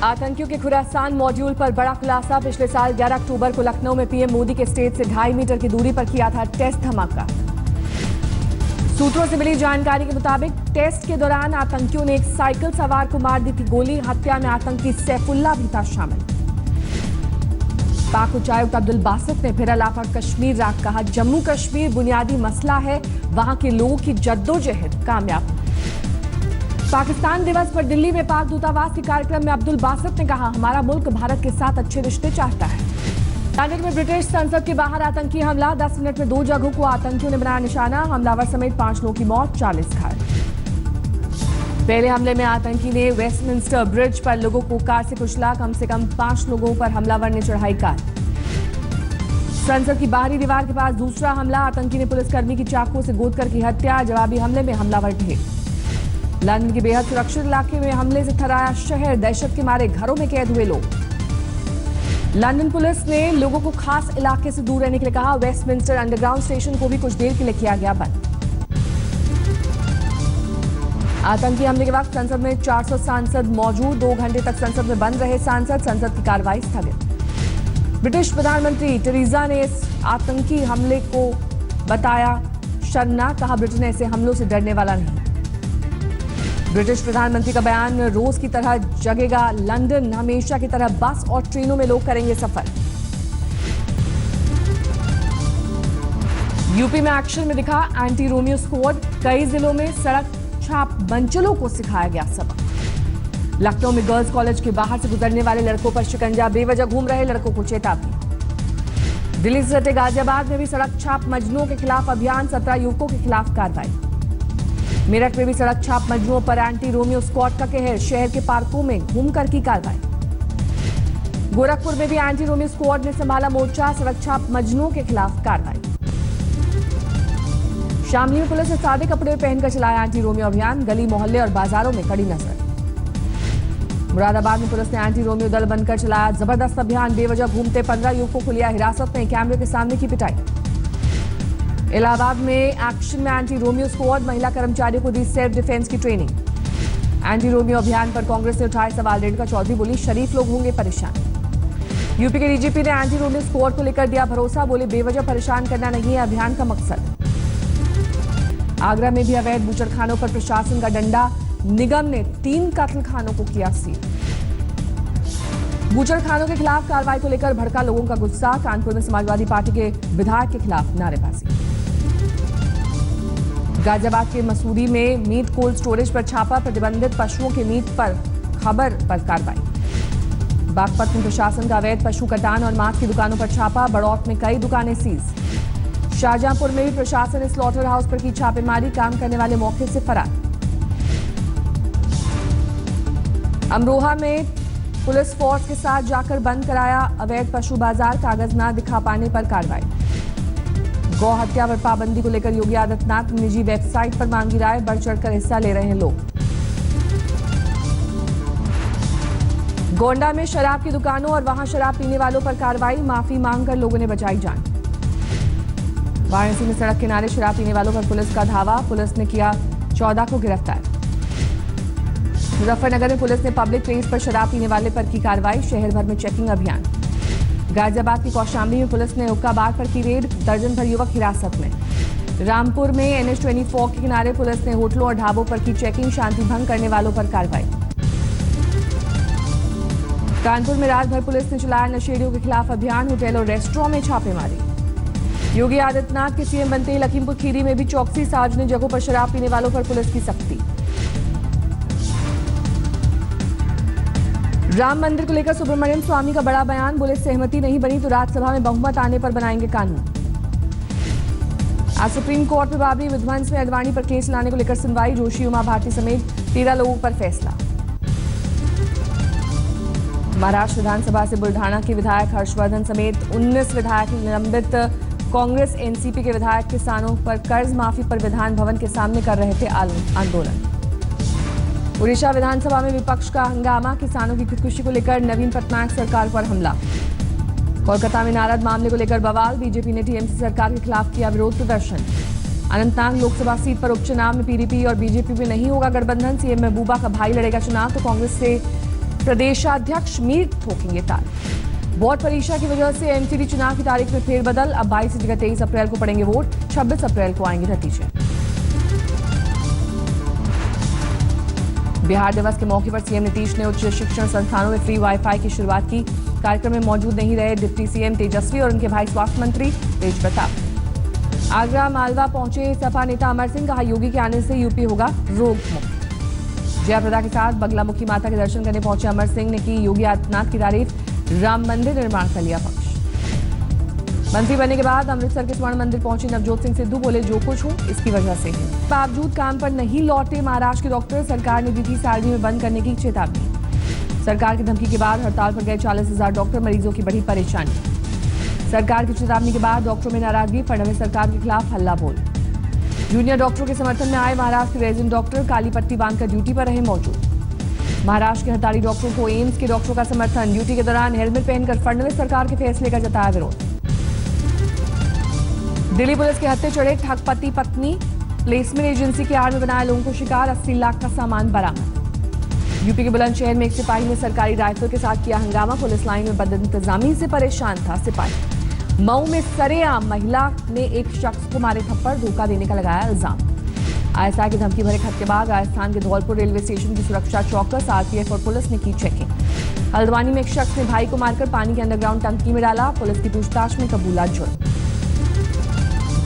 आतंकियों के खुरासान मॉड्यूल पर बड़ा खुलासा। पिछले साल 11 अक्टूबर को लखनऊ में पीएम मोदी के स्टेज से 2.5 मीटर की दूरी पर किया था टेस्ट धमाका। सूत्रों से मिली जानकारी के मुताबिक टेस्ट के दौरान आतंकियों ने एक साइकिल सवार को मार दी थी गोली। हत्या में आतंकी सैफुल्ला भी था शामिल। पाक उच्चायुक्त अब्दुल बासित ने फिर अलापा कश्मीर राग कहा। जम्मू कश्मीर बुनियादी मसला है, वहां के लोगों की जद्दोजहद कामयाब। पाकिस्तान दिवस पर दिल्ली में पाक दूतावास के कार्यक्रम में अब्दुल बासित ने कहा, हमारा मुल्क भारत के साथ अच्छे रिश्ते चाहता है। लंदन में ब्रिटिश संसद के बाहर आतंकी हमला। 10 मिनट में 2 जगहों को आतंकियों ने बनाया निशाना। हमलावर समेत 5 लोगों की मौत, 40 घायल। पहले हमले में आतंकी ने वेस्टमिंस्टर ब्रिज पर लोगों को कार से कुचला। कम से कम 5 लोगों पर हमलावर ने चढ़ाई कार। संसद की बाहरी दीवार के पास दूसरा हमला। आतंकी ने पुलिसकर्मी की चाकू से गोद कर की हत्या। जवाबी हमले में हमलावर ढेर। लंदन के बेहद सुरक्षित इलाके में हमले से थराया शहर। दहशत के मारे घरों में कैद हुए लोग। लंदन पुलिस ने लोगों को खास इलाके से दूर रहने के लिए कहा। वेस्टमिंस्टर अंडरग्राउंड स्टेशन को भी कुछ देर के लिए किया गया बंद। आतंकी हमले के वक्त संसद में 400 सांसद मौजूद। 2 घंटे तक संसद में बंद रहे सांसद। संसद की कार्रवाई स्थगित। ब्रिटिश प्रधानमंत्री टेरेसा ने इस आतंकी हमले को बताया शर्मनाक। कहा, ब्रिटेन ऐसे हमलों से डरने वाला नहीं। ब्रिटिश प्रधानमंत्री का बयान, रोज की तरह जगेगा लंदन। हमेशा की तरह बस और ट्रेनों में लोग करेंगे सफर। यूपी में एक्शन में दिखा एंटी रोमियो स्क्वाड। कई जिलों में सड़क छाप मंचलों को सिखाया गया सबक। लखनऊ में गर्ल्स कॉलेज के बाहर से गुजरने वाले लड़कों पर शिकंजा। बेवजह घूम रहे लड़कों को चेतावनी। दिल्ली से सटे गाजियाबाद में भी सड़क छाप मजनुओं के खिलाफ अभियान। 17 युवकों के खिलाफ कार्रवाई। मेरठ में भी सड़क छाप मजनुओं पर एंटी रोमियो स्क्वाड का कहर। शहर के पार्कों में घूमकर की कार्रवाई। गोरखपुर में भी एंटी रोमियो स्क्वाड ने संभाला मोर्चा। सड़क छाप मजनुओं के खिलाफ कार्रवाई। शामली में पुलिस ने सादे कपड़े पहनकर चलाया एंटी रोमियो अभियान। गली मोहल्ले और बाजारों में कड़ी नजर। मुरादाबाद में पुलिस ने एंटी रोमियो दल बनकर चलाया जबरदस्त अभियान। बेवजह घूमते 15 युवकों को लिया हिरासत में। कैमरे के सामने की पिटाई। इलाहाबाद में एक्शन में एंटी रोमियो स्क्वाड। महिला कर्मचारियों को दी सेल्फ डिफेंस की ट्रेनिंग। एंटी रोमियो अभियान पर कांग्रेस ने उठाए सवाल। रेणुका चौधरी बोली, शरीफ लोग होंगे परेशान। यूपी के डीजीपी ने एंटी रोमियो स्क्वाड को लेकर दिया भरोसा। बोले, बेवजह परेशान करना नहीं है अभियान का मकसद। आगरा में भी अवैध बूचड़खानों पर प्रशासन का डंडा। निगम ने 3 कत्लखानों को किया सील। बूचड़खानों के खिलाफ कार्रवाई को लेकर भड़का लोगों का गुस्सा। कानपुर में समाजवादी पार्टी के विधायक के खिलाफ नारेबाजी। गाजियाबाद के मसूरी में मीट कोल्ड स्टोरेज पर छापा। प्रतिबंधित पशुओं के मीट पर खबर पर कार्रवाई। बागपत में प्रशासन का अवैध पशु कटान और मांस की दुकानों पर छापा। बड़ौत में कई दुकानें सीज। शाहजहांपुर में भी प्रशासन ने स्लॉटर हाउस पर की छापेमारी। काम करने वाले मौके से फरार। अमरोहा में पुलिस फोर्स के साथ जाकर बंद कराया अवैध पशु बाजार। कागज न दिखा पाने पर कार्रवाई। गौ हत्या पर पाबंदी को लेकर योगी आदित्यनाथ निजी वेबसाइट पर मांगी राय। बढ़ चढ़कर हिस्सा ले रहे हैं लोग। गोंडा में शराब की दुकानों और वहां शराब पीने वालों पर कार्रवाई। माफी मांगकर लोगों ने बचाई जान। वाराणसी में सड़क किनारे शराब पीने वालों पर पुलिस का धावा। पुलिस ने किया 14 को गिरफ्तार। मुजफ्फरनगर में पुलिस ने पब्लिक प्लेस पर शराब पीने वाले पर की कार्रवाई। शहर भर में चेकिंग अभियान। गाजियाबाद की कौशाम्बी में पुलिस ने हुक्का बार पर की रेड। दर्जन भर युवक हिरासत में। रामपुर में NH24 के किनारे पुलिस ने होटलों और ढाबों पर की चेकिंग। शांति भंग करने वालों पर कार्रवाई। कानपुर में रात भर पुलिस ने चलाया नशेड़ियों के खिलाफ अभियान। होटल और रेस्टोरेंट में छापेमारी। योगी आदित्यनाथ के सीएम बनते ही लखीमपुर खीरी में भी चौकसी। सार्वजनिक जगहों पर शराब पीने वालों पर पुलिस की सख्ती। राम मंदिर को लेकर सुब्रमण्यम स्वामी का बड़ा बयान। बोले, सहमति नहीं बनी तो राज्यसभा में बहुमत आने पर बनाएंगे कानून। आज सुप्रीम कोर्ट में बाबरी विध्वंस में अडवाणी पर केस लाने को लेकर सुनवाई। जोशी, उमा भारती समेत 13 लोगों पर फैसला। महाराष्ट्र विधानसभा से बुल्ढाना के विधायक हर्षवर्धन समेत 19 विधायक निलंबित। कांग्रेस एनसीपी के विधायक किसानों पर कर्ज माफी पर विधान भवन के सामने कर रहे थे आंदोलन। उड़ीसा विधानसभा में विपक्ष का हंगामा। किसानों की खुदकुशी को लेकर नवीन पटनायक सरकार पर हमला। कोलकाता में नारद मामले को लेकर बवाल। बीजेपी ने टीएमसी सरकार के खिलाफ किया विरोध प्रदर्शन। अनंतनाग लोकसभा सीट पर उपचुनाव में पीडीपी और बीजेपी में नहीं होगा गठबंधन। सीएम महबूबा का भाई लड़ेगा चुनाव तो कांग्रेस से प्रदेशाध्यक्ष मीर ठोकेंगे ताल। बोर्ड परीक्षा की वजह से एमसीडी चुनाव की तारीख में फेरबदल। अब 22 की जगह 23 अप्रैल को पड़ेंगे वोट, 26 अप्रैल को आएंगे नतीजे। बिहार दिवस के मौके पर सीएम नीतीश ने उच्च शिक्षण संस्थानों में फ्री वाईफाई की शुरुआत की। कार्यक्रम में मौजूद नहीं रहे डिप्टी सीएम तेजस्वी और उनके भाई स्वास्थ्य मंत्री तेज प्रताप। आगरा मालवा पहुंचे सपा नेता अमर सिंह, कहा योगी के आने से यूपी होगा रोग मुक्त। जयप्रदा के साथ बगलामुखी माता के दर्शन करने पहुंचे अमर सिंह ने की योगी आदित्यनाथ की तारीफ। राम मंदिर निर्माण का लिया पक्ष। मंत्री बनने के बाद अमृतसर के स्वर्ण मंदिर पहुंचे नवजोत सिंह सिद्धू, बोले जो कुछ हो इसकी वजह से है। बावजूद काम पर नहीं लौटे महाराष्ट्र के डॉक्टर, सरकार ने दी थी सैलरी में बंद करने की चेतावनी। सरकार की धमकी के बाद हड़ताल पर गए 40,000 डॉक्टर, मरीजों की बढ़ी परेशानी। सरकार की चेतावनी के बाद डॉक्टरों में नाराजगी, फडणवीस सरकार के खिलाफ हल्ला बोल। जूनियर डॉक्टरों के समर्थन में आए महाराष्ट्र के रेजिडेंट डॉक्टर, काली पट्टी बांधकर ड्यूटी पर रहे मौजूद। महाराष्ट्र के हड़ताली डॉक्टरों को एम्स के डॉक्टरों का समर्थन, ड्यूटी के दौरान हेलमेट पहनकर फडणवीस सरकार के फैसले का जताया विरोध। दिल्ली पुलिस के हत्थे चढ़े ठग पति पत्नी, प्लेसमेंट एजेंसी के आड़ में बनाए लोगों को शिकार, 80 लाख का सामान बरामद। यूपी के बुलंदशहर में एक सिपाही ने सरकारी राइफल के साथ किया हंगामा, पुलिस लाइन में बदइंतजामी से परेशान था सिपाही। मऊ में सरेआम महिला ने एक शख्स को मारे थप्पड़, धोखा देने का लगाया इल्जाम। आईएसआई की धमकी भरे खत के बाद राजस्थान के धौलपुर रेलवे स्टेशन की सुरक्षा चौकस, आरपीएफ और पुलिस ने की चेकिंग। हल्द्वानी में एक शख्स ने भाई को मारकर पानी के अंडरग्राउंड टंकी में डाला, पुलिस की पूछताछ में कबूला जुर्म।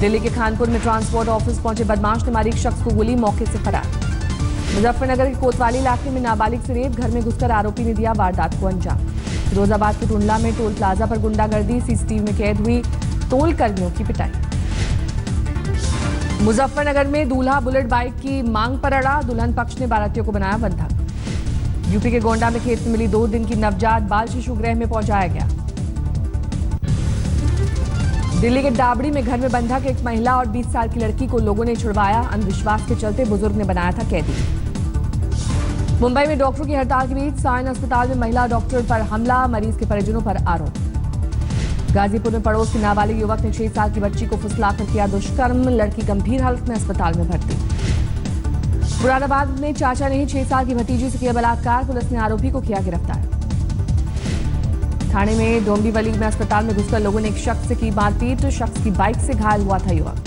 दिल्ली के खानपुर में ट्रांसपोर्ट ऑफिस पहुंचे बदमाश ने मारी एक शख्स को गोली, मौके से फरार। मुजफ्फरनगर के कोतवाली इलाके में नाबालिग से रेप, घर में घुसकर आरोपी ने दिया वारदात को अंजाम। फिरोजाबाद के टुंडला में टोल प्लाजा पर गुंडागर्दी, सीसीटीवी में कैद हुई टोल कर्मियों की पिटाई। मुजफ्फरनगर में दूल्हा बुलेट बाइक की मांग पर अड़ा, दुल्हन पक्ष ने बारातियों को बनाया बंधक। यूपी के गोंडा में खेत में मिली 2 दिन की नवजात बाल शिशु गृह में पहुंचाया गया। दिल्ली के डाबड़ी में घर में बंधक एक महिला और 20 साल की लड़की को लोगों ने छुड़वाया, अंधविश्वास के चलते बुजुर्ग ने बनाया था कैदी। मुंबई में डॉक्टरों की हड़ताल के बीच साइन अस्पताल में महिला डॉक्टर पर हमला, मरीज के परिजनों पर आरोप। गाजीपुर में पड़ोस के नाबालिग युवक ने 6 साल की बच्ची को फुसलाकर किया दुष्कर्म, लड़की गंभीर हालत में अस्पताल में भर्ती। मुरादाबाद में चाचा ने ही 6 साल की भतीजी से किया बलात्कार, पुलिस ने आरोपी को किया गिरफ्तार। थाने में डोंबिवली में अस्पताल में घुसकर लोगों ने एक शख्स से की मारपीट, शख्स की बाइक से घायल हुआ था युवक।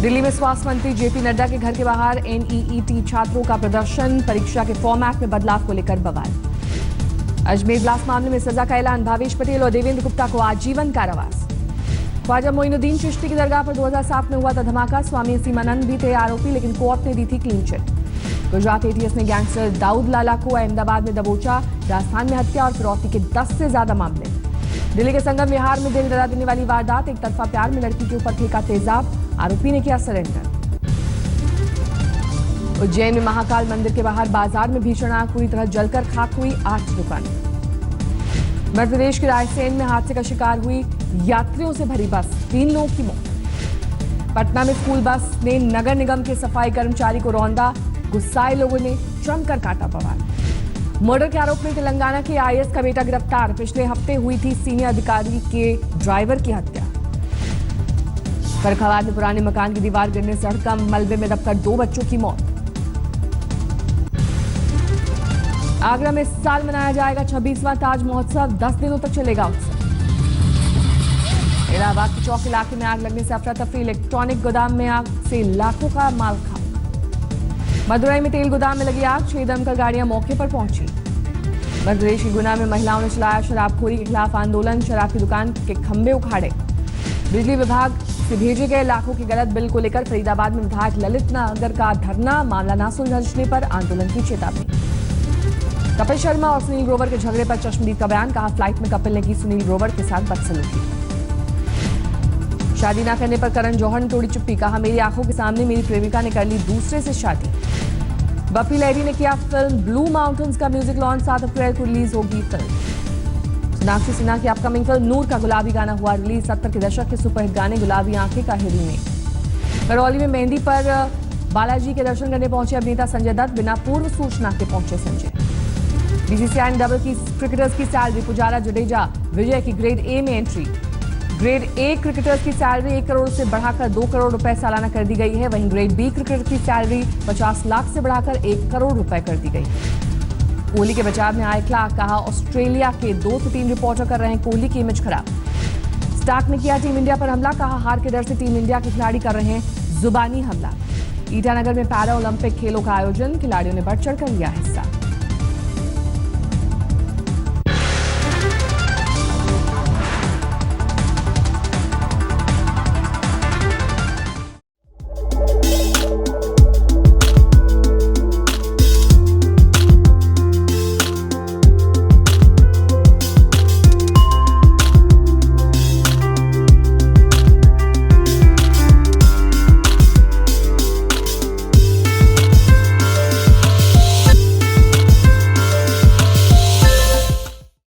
दिल्ली में स्वास्थ्य मंत्री जेपी नड्डा के घर के बाहर एनईईटी छात्रों का प्रदर्शन, परीक्षा के फॉर्मेट में बदलाव को लेकर बवाल। अजमेर ब्लास्ट मामले में सजा का ऐलान, भावेश पटेल और देवेंद्र गुप्ता को आजीवन कारावास। ख्वाजा मोइनुद्दीन चिश्ती की दरगाह पर 2007 में हुआ था धमाका, स्वामी सीमानंद भी थे आरोपी, लेकिन कोर्ट ने दी थी क्लीन चिट। गुजरात एटीएस ने गैंगस्टर दाऊद लाला को अहमदाबाद में दबोचा, राजस्थान में हत्या और फिरौती के 10 से ज्यादा मामले। दिल्ली के संगम विहार में दिल दहला देने वाली वारदात, एक तरफा प्यार में लड़की के ऊपर फेंका तेजाब, आरोपी ने किया सरेंडर। उज्जैन में महाकाल मंदिर के बाहर बाजार में भीषण आग, पूरी तरह जलकर खाक हुई 8 दुकानें। मध्य प्रदेश के रायसेन में हादसे का शिकार हुई यात्रियों से भरी बस, 3 लोगों की मौत। पटना में स्कूल बस ने नगर निगम के सफाई कर्मचारी को रौंदा, गुस्साए लोगों ने जमकर काटा बवाल। मर्डर के आरोप में तेलंगाना के आईएएस का बेटा गिरफ्तार, पिछले हफ्ते हुई थी सीनियर अधिकारी के ड्राइवर की हत्या। फर्रुखाबाद में पुराने मकान की दीवार गिरने से हड़कंप, मलबे में दबकर 2 बच्चों की मौत। आगरा में इस साल मनाया जाएगा 26वां ताज महोत्सव, 10 दिनों तक चलेगा उत्सव। इलाहाबाद के चौक इलाके में आग लगने से अफरा तफरी, इलेक्ट्रॉनिक गोदाम में आग से लाखों का माल खाक। मदुरई में तेल गोदाम में लगी आग, 6 दमकल गाड़ियां मौके पर पहुंची। मध्य प्रदेश के गुना में महिलाओं ने चलाया शराबखोरी के खिलाफ आंदोलन, शराब की दुकान के खंभे उखाड़े। बिजली विभाग से भेजे गए लाखों के गलत बिल को लेकर फरीदाबाद में विधायक ललित नागर का धरना, मामला न सुलझने पर आंदोलन की चेतावनी। कपिल शर्मा और सुनील ग्रोवर के झगड़े पर चश्मदीद का बयान, कहा फ्लाइट में कपिल ने की सुनील ग्रोवर के साथ बदसलूकी। शादी न करने पर करण जौहर ने तोड़ी चुप्पी, कहा मेरी आंखों के सामने मेरी प्रेमिका ने कर ली दूसरे से शादी। बप्पी लहरी ने किया फिल्म ब्लू माउंटेन्स का म्यूजिक लॉन्च, 7 अप्रैल को रिलीज होगी फिल्म। सोनाक्षी सिन्हा की अपकमिंग फिल्म नूर का गुलाबी गाना हुआ रिलीज, 70 के दशक के सुपरहिट गाने गुलाबी आंखें का है रीमेक। करौली में मेहंदी पर बालाजी के दर्शन करने पहुंचे अभिनेता संजय दत्त, बिना पूर्व सूचना के पहुंचे संजय। बीसीसीआई ने डबल की क्रिकेटर्स की सैलरी, पुजारा जडेजा विजय की ग्रेड ए में एंट्री। ग्रेड ए क्रिकेटर्स की सैलरी 1 करोड़ से बढ़ाकर 2 करोड़ रुपए सालाना कर दी गई है। वहीं ग्रेड बी क्रिकेटर की सैलरी 50 लाख से बढ़ाकर 1 करोड़ रुपए कर दी गई। कोहली के बचाव में आए क्लार्क, कहा ऑस्ट्रेलिया के 2 से 3 रिपोर्टर कर रहे हैं कोहली की इमेज खराब। स्टार्क ने किया टीम इंडिया पर हमला, कहा हार के डर से टीम इंडिया के खिलाड़ी कर रहे हैं जुबानी हमला। ईटानगर में पैरा ओलंपिक खेलों का आयोजन, खिलाड़ियों ने बढ़ चढ़कर लिया हिस्सा।